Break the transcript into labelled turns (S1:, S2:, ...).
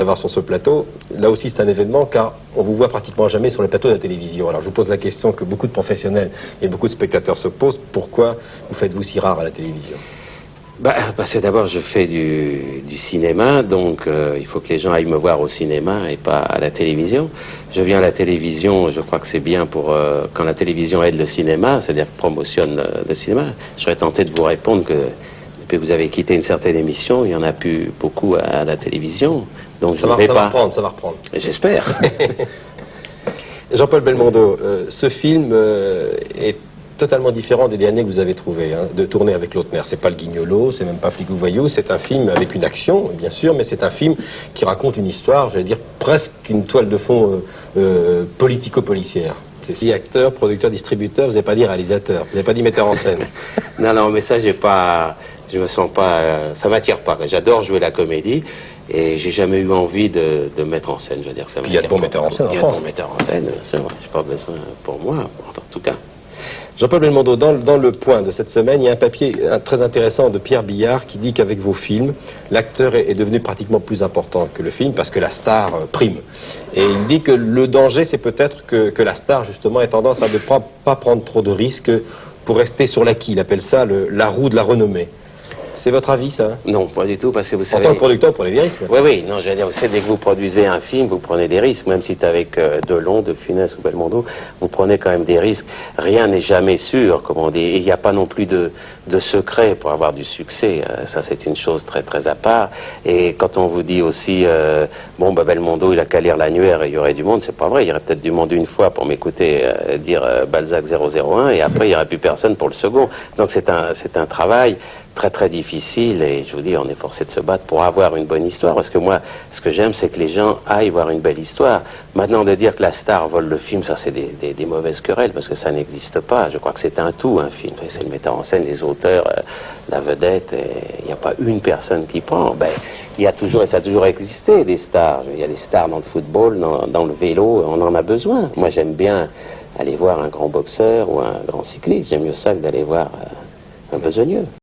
S1: D'avoir sur ce plateau, là aussi c'est un événement car on vous voit pratiquement jamais sur les plateaux de la télévision. Alors je vous pose la question que beaucoup de professionnels et beaucoup de spectateurs se posent, pourquoi vous faites-vous si rare à la télévision?
S2: Parce que d'abord je fais du cinéma, donc il faut que les gens aillent me voir au cinéma et pas à la télévision. Je viens à la télévision, je crois que c'est bien pour quand la télévision aide le cinéma, c'est-à-dire promotionne le cinéma. Je serais tenté de vous répondre que depuis que vous avez quitté une certaine émission, il n'y en a plus beaucoup à la télévision. Donc
S1: ça va reprendre.
S2: J'espère.
S1: Jean-Paul Belmondo, ce film est totalement différent des derniers que vous avez trouvés, hein, de tourner avec Lautner. C'est pas le Guignolo, c'est même pas Flic ou Voyou, c'est un film avec une action, bien sûr, mais c'est un film qui raconte une histoire, j'allais dire presque une toile de fond politico-policière. C'est acteur, producteur, distributeur, vous n'avez pas dit réalisateur, vous n'avez pas dit metteur en scène.
S2: Non, mais ça, je me sens pas, ça m'attire pas. J'adore jouer la comédie et j'ai jamais eu envie de mettre en scène. Je veux dire, ça.
S1: Il y a de bons metteurs en scène en France.
S2: Il y a de bons metteurs en scène, c'est vrai. J'ai pas besoin pour moi, en tout cas.
S1: Jean-Paul Belmondo, dans le point de cette semaine, il y a un papier très intéressant de Pierre Billard qui dit qu'avec vos films, l'acteur est devenu pratiquement plus important que le film parce que la star prime. Et il dit que le danger, c'est peut-être que la star, justement, ait tendance à ne pas prendre trop de risques pour rester sur l'acquis. Il appelle ça la roue de la renommée. C'est votre avis, ça?
S2: Non, pas du tout, parce que vous savez...
S1: En tant que producteur, vous prenez des risques.
S2: Oui, non, j'allais dire, vous savez, dès que vous produisez un film, vous prenez des risques, même si c'est avec Delon, De Funès ou Belmondo, vous prenez quand même des risques. Rien n'est jamais sûr, comme on dit, et il n'y a pas non plus de secret pour avoir du succès. Ça, c'est une chose très, très à part. Et quand on vous dit aussi, Belmondo, il a qu'à lire l'annuaire et il y aurait du monde, c'est pas vrai. Il y aurait peut-être du monde une fois pour m'écouter dire Balzac 001, et après, il n'y aurait plus personne pour le second. Donc, c'est un travail très très difficile et je vous dis on est forcé de se battre pour avoir une bonne histoire parce que moi ce que j'aime c'est que les gens aillent voir une belle histoire. Maintenant de dire que la star vole le film, ça c'est des mauvaises querelles parce que ça n'existe pas. Je crois que c'est un tout un film, c'est le metteur en scène, les auteurs, la vedette, il n'y a pas une personne qui prend. Il y a toujours et ça a toujours existé des stars. Il y a des stars dans le football, dans le vélo, on en a besoin. Moi j'aime bien aller voir un grand boxeur ou un grand cycliste, j'aime mieux ça que d'aller voir un besogneux.